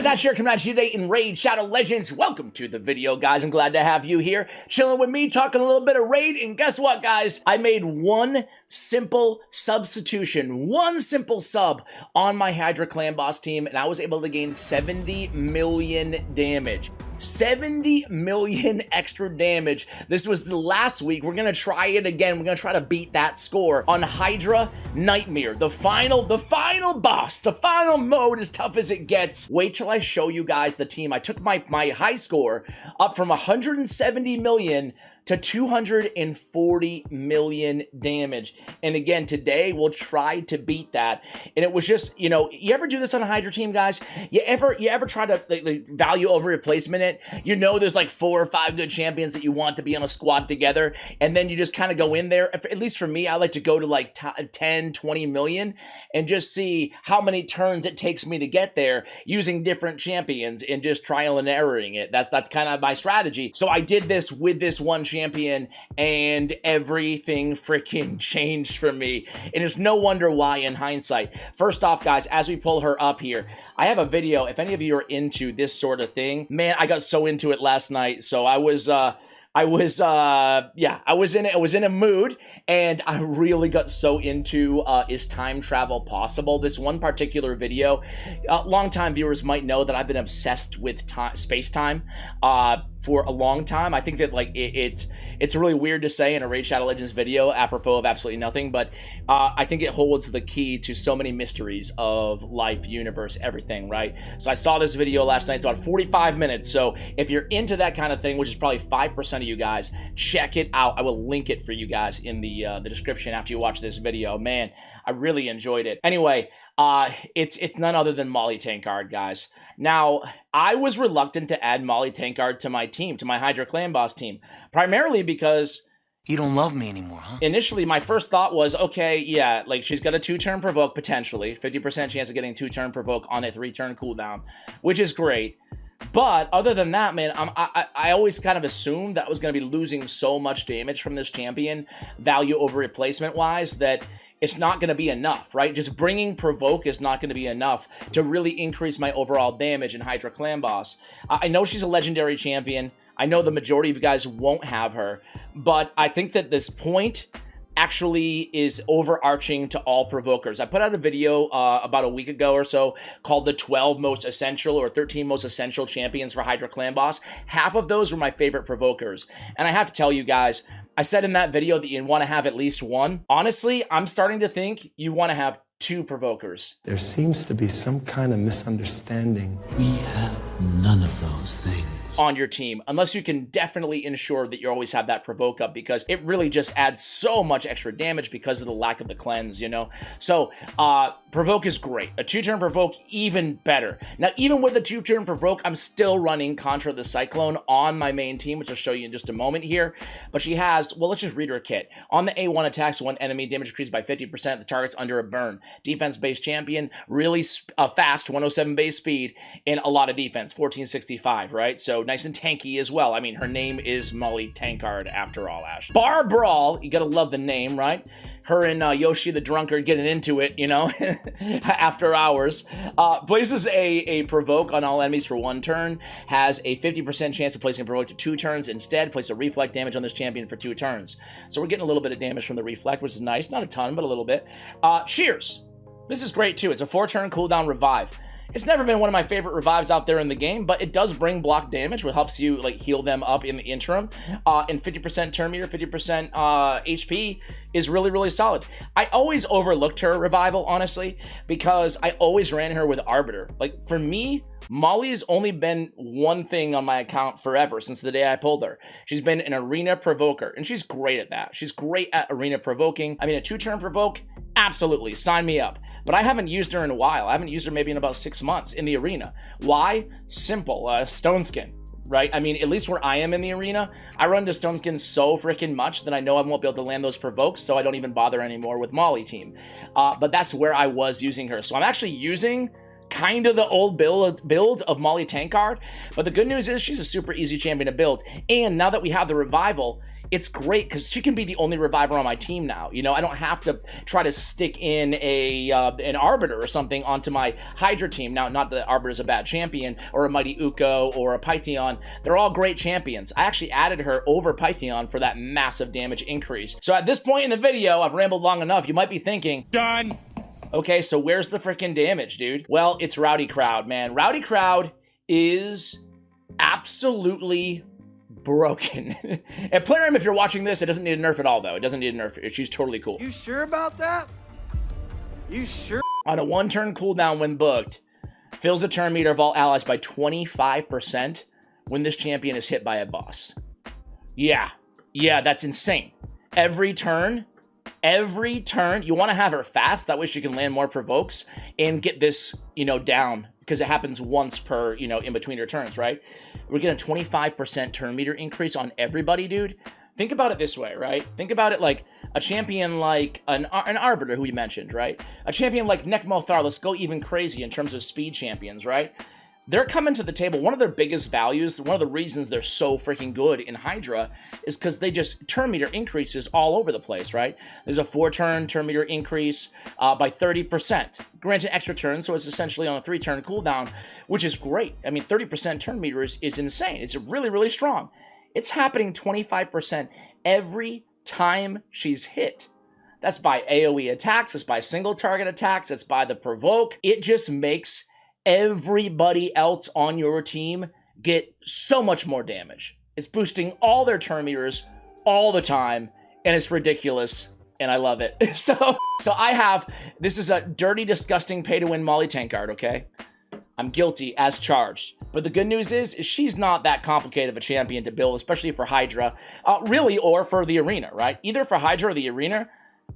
Ash here, coming at you today in Raid Shadow Legends. Welcome to the video, guys. I'm glad to have you here, chilling with me, talking a little bit of Raid. And guess what, guys? I made one simple substitution, one simple sub on my Hydra clan boss team, and I was able to gain 70 million damage. 70 million extra damage. This was the last week. We're gonna try it again. We're gonna try to beat that score on Hydra Nightmare, the final boss, the final mode, as tough as it gets. Wait till I show you guys the team. I took my high score up from 170 million to 240 million damage. And again, today we'll try to beat that. And it was just, you know, you ever do this on a Hydra team, guys? You ever try to like value over replacement it? You know there's like 4 or 5 good champions that you want to be on a squad together, and then you just kind of go in there. At least for me, I like to go to like 10, 20 million and just see how many turns it takes me to get there using different champions and just trial and erroring it. That's kind of my strategy. So I did this with this one champion, and everything freaking changed for me. And it's no wonder why in hindsight. First off, guys, as we pull her up here, I have a video. If any of you are into this sort of thing, man, I got so into it last night. So I was in a mood, and I really got so into is time travel possible? This one particular video, longtime viewers might know that I've been obsessed with space-time for a long time. I think that like it's really weird to say in a Raid Shadow Legends video apropos of absolutely nothing, but I think it holds the key to so many mysteries of life, universe, everything, right? So I saw this video last night. It's about 45 minutes. So if you're into that kind of thing, which is probably 5% of you guys, check it out. I will link it for you guys in the description after you watch this video. Man, I really enjoyed it. Anyway, it's none other than Maulie Tankard, guys. Now, I was reluctant to add Maulie Tankard to my team, to my Hydra clan boss team, primarily because you don't love me anymore, huh? Initially, my first thought was, okay, yeah, like she's got a 2-turn provoke potentially, 50% chance of getting 2-turn provoke on a 3-turn cooldown, which is great. But other than that, man, I always kind of assumed that I was going to be losing so much damage from this champion, value over replacement wise, that it's not going to be enough, right? Just bringing provoke is not going to be enough to really increase my overall damage in Hydra clan boss. I know she's a legendary champion. I know the majority of you guys won't have her, but I think that this point actually is overarching to all provokers. I put out a video about a week ago or so called the 12 most essential or 13 most essential champions for Hydra clan boss. Half of those were my favorite provokers. And I have to tell you guys, I said in that video that you want to have at least one. Honestly, I'm starting to think you want to have 2 provokers. There seems to be some kind of misunderstanding. We have none of those things on your team, unless you can definitely ensure that you always have that provoke up, because it really just adds so much extra damage because of the lack of the cleanse, you know? So, provoke is great. A 2-turn provoke, even better. Now, even with the 2-turn provoke, I'm still running Contra the Cyclone on my main team, which I'll show you in just a moment here. But she has, well, let's just read her kit. On the A1 attacks, one enemy, damage increased by 50%. The target's under a burn. Defense-based champion, really fast, 107 base speed, and a lot of defense, 1465, right? So, nice and tanky as well. I mean, her name is Maulie Tankard after all, Ash. Bar Brawl, you gotta love the name, right? Her and Yoshi the Drunkard getting into it, you know, after hours. Places a provoke on all enemies for 1 turn, has a 50% chance of placing a provoke to 2 turns. Instead, place a reflect damage on this champion for 2 turns. So we're getting a little bit of damage from the reflect, which is nice. Not a ton, but a little bit. Shears. This is great too. It's a 4-turn cooldown revive. It's never been one of my favorite revives out there in the game, but it does bring block damage, which helps you like heal them up in the interim. And 50% turn meter, 50% HP is really, really solid. I always overlooked her revival, honestly, because I always ran her with Arbiter. Like for me, Maulie's only been one thing on my account forever since the day I pulled her. She's been an arena provoker, and she's great at that. She's great at arena provoking. I mean, a 2-turn provoke, absolutely, sign me up. But I haven't used her in a while. I haven't used her maybe in about 6 months in the arena. Why? Simple, stone skin, right? I mean, at least where I am in the arena, I run to stone skin so freaking much that I know I won't be able to land those provokes, so I don't even bother anymore with Maulie team. But that's where I was using her. So I'm actually using kind of the old build of Maulie Tankard, but the good news is she's a super easy champion to build. And now that we have the revival, it's great because she can be the only reviver on my team now. You know, I don't have to try to stick in an Arbiter or something onto my Hydra team. Now, not that Arbiter's a bad champion, or a Mighty Uko, or a Pytheon. They're all great champions. I actually added her over Pytheon for that massive damage increase. So at this point in the video, I've rambled long enough. You might be thinking, done. Okay, so where's the freaking damage, dude? Well, it's Rowdy Crowd, man. Rowdy Crowd is absolutely broken. And Plarium, if you're watching this, it doesn't need a nerf at all, though. It doesn't need a nerf. She's totally cool. You sure about that? You sure? On a 1-turn cooldown when booked, fills the turn meter of all allies by 25% when this champion is hit by a boss. Yeah, that's insane. Every turn, you want to have her fast. That way she can land more provokes and get this, you know, down, because it happens once per, you know, in between her turns, right? We're getting a 25% turn meter increase on everybody, dude. Think about it this way, right? Think about it like a champion like an Arbiter, who we mentioned, right? A champion like Nekmothar, let's go even crazy in terms of speed champions, right? They're coming to the table. One of their biggest values, one of the reasons they're so freaking good in Hydra is because they just turn meter increases all over the place, right? There's a 4-turn turn meter increase by 30%. Granted, extra turns, so it's essentially on a 3-turn cooldown, which is great. I mean, 30% turn meter is insane. It's really, really strong. It's happening 25% every time she's hit. That's by AoE attacks, it's by single target attacks, it's by the provoke. It just makes everybody else on your team get so much more damage. It's boosting all their turn meters all the time, and it's ridiculous, and I love it. So I have, this is a dirty, disgusting pay-to-win Maulie Tankard, okay? I'm guilty as charged. But the good news is she's not that complicated of a champion to build, especially for Hydra, really, or for the arena, right? Either for Hydra or the arena,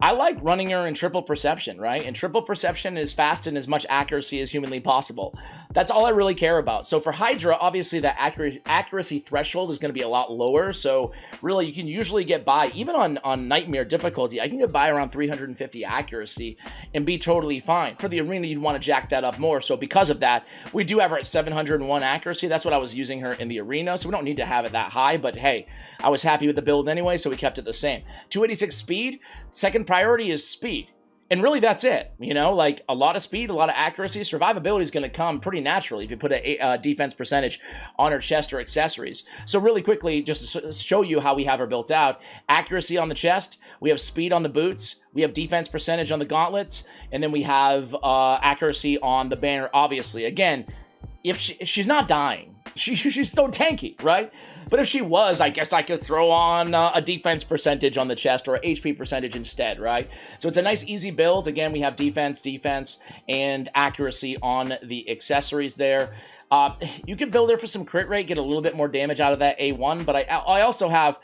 I like running her in triple perception, right? And triple perception is fast and as much accuracy as humanly possible. That's all I really care about. So for Hydra, obviously the accuracy threshold is going to be a lot lower. So really, you can usually get by, even on Nightmare difficulty, I can get by around 350 accuracy and be totally fine. For the arena, you'd want to jack that up more. So because of that, we do have her at 701 accuracy. That's what I was using her in the arena. So we don't need to have it that high, but hey, I was happy with the build anyway, so we kept it the same. 286 speed, second priority is speed. And really, that's it. You know, like a lot of speed, a lot of accuracy. Survivability is going to come pretty naturally if you put a defense percentage on her chest or accessories. So really quickly, just to show you how we have her built out. Accuracy on the chest. We have speed on the boots. We have defense percentage on the gauntlets. And then we have accuracy on the banner, obviously. Again, if she's not dying, she's so tanky, right? But if she was, I guess I could throw on a defense percentage on the chest or a HP percentage instead, right? So it's a nice, easy build. Again, we have defense, and accuracy on the accessories there. You could build her for some crit rate, get a little bit more damage out of that A1, but I also have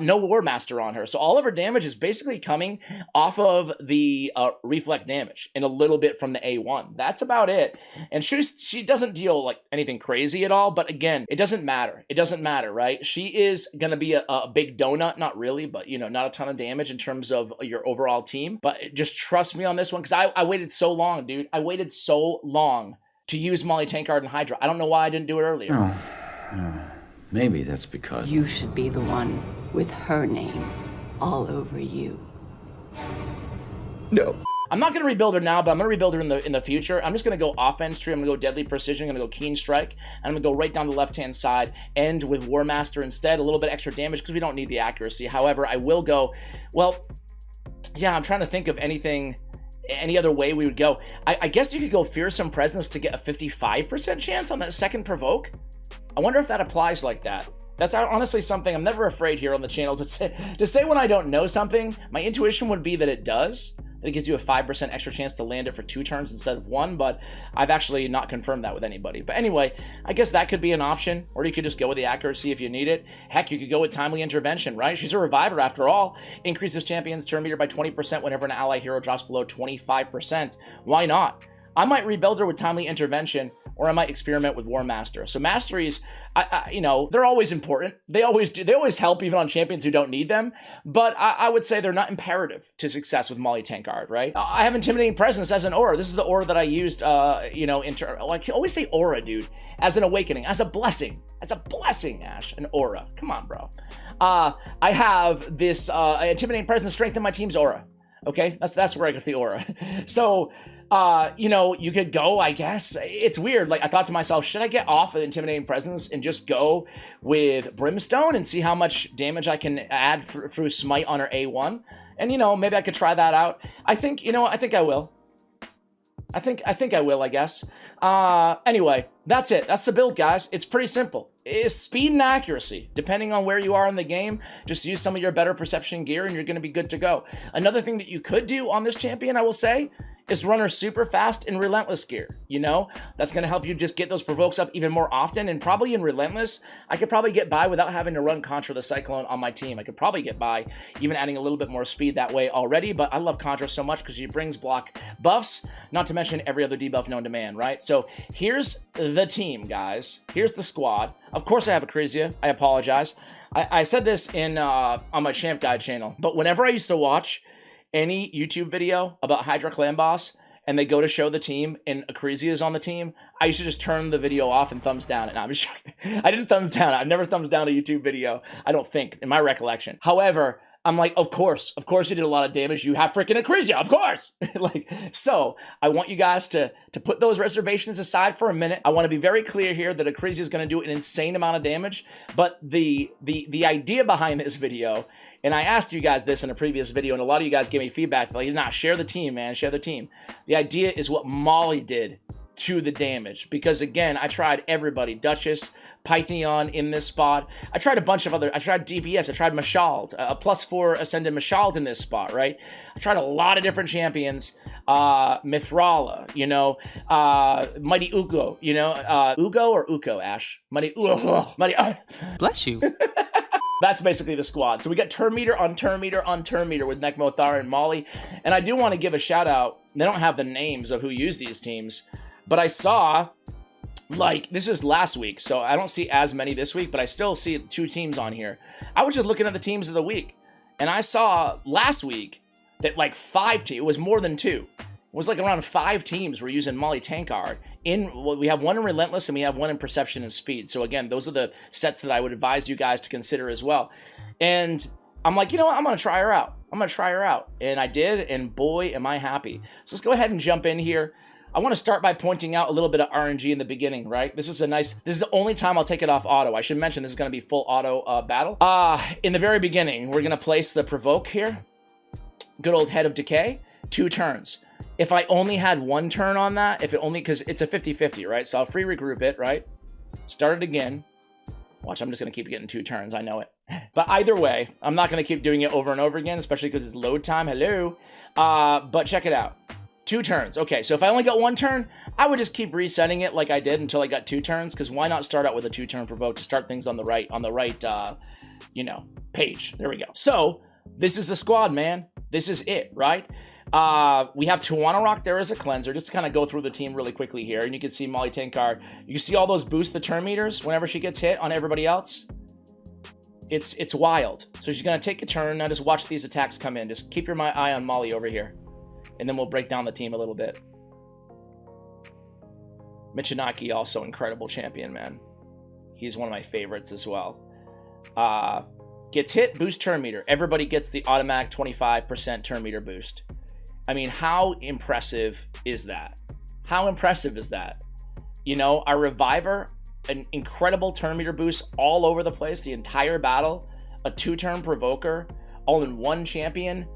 no War Master on her. So all of her damage is basically coming off of the reflect damage and a little bit from the A1. That's about it. And she doesn't deal like anything crazy at all, but again, it doesn't matter. It doesn't matter, right? She is going to be a big donut, not really, but you know, not a ton of damage in terms of your overall team. But just trust me on this one, because I waited so long, dude. I waited so long to use Maulie Tankard and Hydra. I don't know why I didn't do it earlier. Maybe that's because You should be the one with her name all over you. No. I'm not going to rebuild her now, but I'm going to rebuild her in the future. I'm just going to go offense tree. I'm going to go deadly precision. I'm going to go keen strike. And I'm going to go right down the left-hand side, end with War Master instead. A little bit extra damage because we don't need the accuracy. However, I will go, well, yeah, I'm trying to think of any other way we would go. I guess you could go Fearsome Presence to get a 55% chance on that second provoke. I wonder if that applies like that. That's honestly something I'm never afraid here on the channel to say when I don't know something. My intuition would be that it does. That it gives you a 5% extra chance to land it for 2 turns instead of 1, but I've actually not confirmed that with anybody. But anyway, I guess that could be an option, or you could just go with the accuracy if you need it. Heck, you could go with Timely Intervention, right? She's a reviver after all. Increases champion's turn meter by 20% whenever an ally hero drops below 25%. Why not? I might rebuild her with Timely Intervention, or I might experiment with War Master. So Masteries, you know, they're always important. They always do. They always help even on champions who don't need them. But I would say they're not imperative to success with Maulie Tankard, right? I have Intimidating Presence as an aura. This is the aura that I used, you know, I can always say aura, dude, as an awakening, as a blessing, Ash, an aura. Come on, bro. I have this Intimidating Presence strengthen my team's aura. Okay, that's where I get the aura. So, you know, you could go, I guess. It's weird. Like, I thought to myself, should I get off of Intimidating Presence and just go with Brimstone and see how much damage I can add through Smite on her A1? And, you know, maybe I could try that out. I think, you know, I think I will. I think I will, I guess. Anyway, that's it. That's the build, guys. It's pretty simple. It's speed and accuracy. Depending on where you are in the game, just use some of your better perception gear and you're going to be good to go. Another thing that you could do on this champion, I will say, is run her super fast in Relentless gear. You know, that's going to help you just get those provokes up even more often. And probably in Relentless, I could probably get by without having to run Contra the Cyclone on my team. I could probably get by even adding a little bit more speed that way already. But I love Contra so much because she brings block buffs, not to mention every other debuff known to man, right? So here's the team, guys. Here's the squad. Of course I have Acrizia. I apologize. I said this in on my Champ Guide channel, but whenever I used to watch any YouTube video about Hydra Clan Boss and they go to show the team and Acrizia is on the team, I used to just turn the video off and thumbs down. And I'm just I didn't thumbs down. I've never thumbs down a YouTube video, I don't think, in my recollection. However, I'm like, of course you did a lot of damage. You have freaking Acrizia, of course. Like, so I want you guys to put those reservations aside for a minute. I want to be very clear here that Acrizia is going to do an insane amount of damage. But the idea behind this video, and I asked you guys this in a previous video, and a lot of you guys gave me feedback, like, nah, share the team, man, share the team. The idea is what Maulie did to the damage, because again, I tried everybody, Duchess, Pytheon in this spot. I tried a bunch of other, I tried DPS, I tried Mashald, a +4 Ascended Mashald in this spot, right? I tried a lot of different champions, Mithrala, you know, Mighty Ugo, you know, Ugo or Uko, Ash? Mighty Ugo, Mighty, Bless you. That's basically the squad. So we got turn meter on turn meter on turn meter with Nekmo, Thara, and Maulie. And I do want to give a shout out. They don't have the names of who used these teams, but I saw, like, this is last week, so I don't see as many this week, but I still see 2 teams on here. I was just looking at the teams of the week, and I saw last week that like 5 teams, it was more than 2. It was like around 5 teams were using Maulie Tankard. Well, we have one in Relentless and we have one in Perception and Speed. So again, those are the sets that I would advise you guys to consider as well. And I'm like, you know what? I'm going to try her out. I'm going to try her out. And I did, and boy, am I happy. So let's go ahead and jump in here. I want to start by pointing out a little bit of RNG in the beginning, right? This is the only time I'll take it off auto. I should mention this is going to be full auto battle. In the very beginning, we're going to place the Provoke here. Good old Head of Decay. 2 turns. If I only had 1 turn on that, because it's a 50-50, right? So I'll free regroup it, right? Start it again. Watch, I'm just going to keep getting 2 turns. I know it. But either way, I'm not going to keep doing it over and over again, especially because it's load time. Hello. But check it out. 2 turns. Okay, so if I only got 1 turn, I would just keep resetting it like I did until I got 2 turns, because why not start out with a 2-turn provoke to start things on the right, you know, page. There we go. So this is the squad, man. This is it, right? We have Tawana Rock there as a cleanser, just to kind of go through the team really quickly here. And you can see Maulie Tankard. You can see all those boost the turn meters whenever she gets hit on everybody else. It's wild. So she's going to take a turn. Now just watch these attacks come in. Just keep your eye on Maulie over here. And then we'll break down the team a little bit. Michinaki, also incredible champion, man. He's one of my favorites as well. Gets hit, boost turn meter. Everybody gets the automatic 25% turn meter boost. I mean, how impressive is that? How impressive is that? You know, our Reviver, an incredible turn meter boost all over the place, the entire battle, a 2-turn Provoker, all in 1 champion.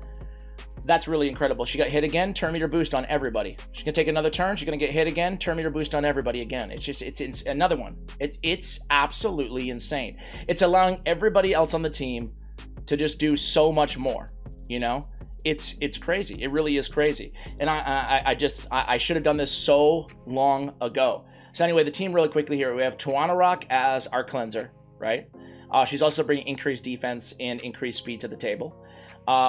That's really incredible. She got hit again, turn meter boost on everybody. She's gonna take another turn, she's gonna get hit again, turn meter boost on everybody again. It's another one. It's absolutely insane. It's allowing everybody else on the team to just do so much more, you know? It's crazy. It really is crazy. And I should have done this so long ago. So anyway, the team really quickly here, we have Tawana Rock as our cleanser, right? She's also bringing increased defense and increased speed to the table.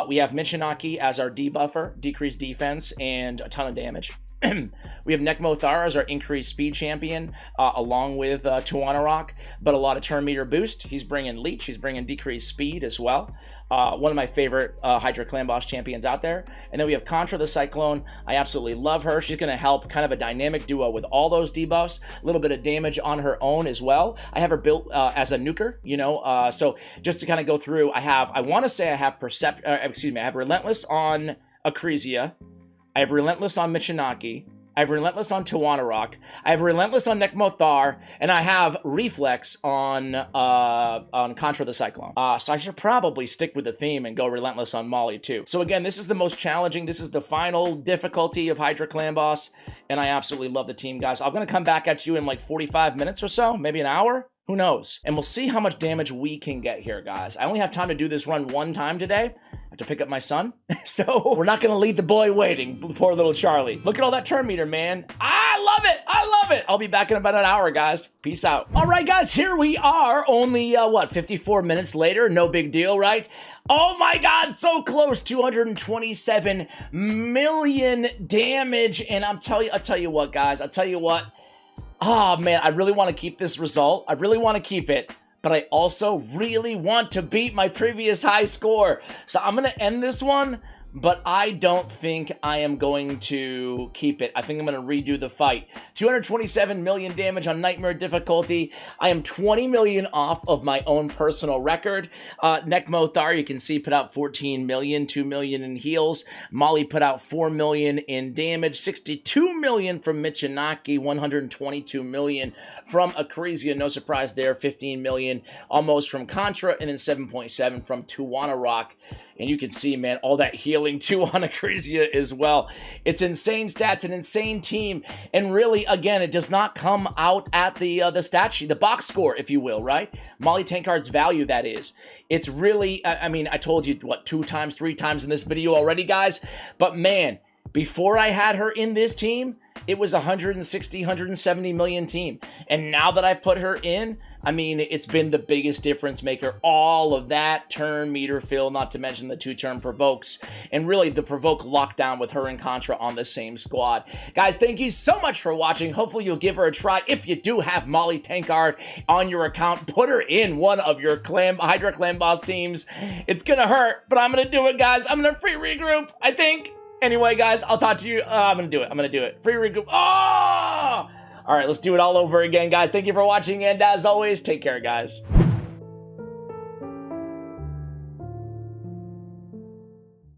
We have Michinaki as our debuffer, decreased defense and a ton of damage. We have Nekmo Thar as our increased speed champion, along with Tuanarok, but a lot of turn meter boost. He's bringing Leech, he's bringing decreased speed as well. One of my favorite Hydra clan boss champions out there. And then we have Contra the Cyclone. I absolutely love her. She's going to help kind of a dynamic duo with all those debuffs, a little bit of damage on her own as well. I have her built as a nuker, you know, so just to kind of go through, I have Relentless on Akrisia. I have Relentless on Michinaki. I have Relentless on Tuanarok. I have Relentless on Nekmo Thar, and I have Reflex on Contra the Cyclone. So I should probably stick with the theme and go Relentless on Maulie too. So again, this is the most challenging. This is the final difficulty of Hydra Clan Boss, and I absolutely love the team, guys. I'm gonna come back at you in like 45 minutes or so, maybe an hour. Who knows? And we'll see how much damage we can get here, guys. I only have time to do this run one time today. I have to pick up my son. So we're not gonna leave the boy waiting, poor little Charlie. Look at all that turn meter, man. I love it, I love it. I'll be back in about an hour, guys. Peace out. All right, guys, here we are. Only, 54 minutes later. No big deal, right? Oh my God, so close. 227 million damage. And I'll tell you what, guys, oh man, I really want to keep this result. I really want to keep it, but I also really want to beat my previous high score. So I'm going to end this one, but I don't think I am going to keep it. I think I'm going to redo the fight. 227 million damage on Nightmare difficulty. I am 20 million off of my own personal record. Nekmo Thar, you can see, put out 14 million, 2 million in heals. Maulie put out 4 million in damage, 62 million from Michinaki, 122 million from Akrisia. No surprise there, 15 million almost from Contra, and then 7.7 from Tuanarok. And you can see, man, all that healing too on Akrisia as well. It's insane stats, an insane team. And really, again, it does not come out at the stat sheet, the box score, if you will, right? Maulie Tankard's value, that is. It's really, I mean, I told you, what, 2 times, 3 times in this video already, guys? But man, before I had her in this team, it was 160, 170 million team. And now that I've put her in, I mean, it's been the biggest difference maker. All of that turn meter fill, not to mention the 2-turn provokes, and really the provoke lockdown with her and Contra on the same squad. Guys, thank you so much for watching. Hopefully you'll give her a try. If you do have Maulie Tankard on your account, put her in one of your Hydra Clan Boss teams. It's gonna hurt, but I'm gonna do it, guys. I'm gonna free regroup, I think. Anyway, guys, I'll talk to you. I'm gonna do it. Free regroup. Oh! All right, let's do it all over again, guys. Thank you for watching, and as always, take care, guys.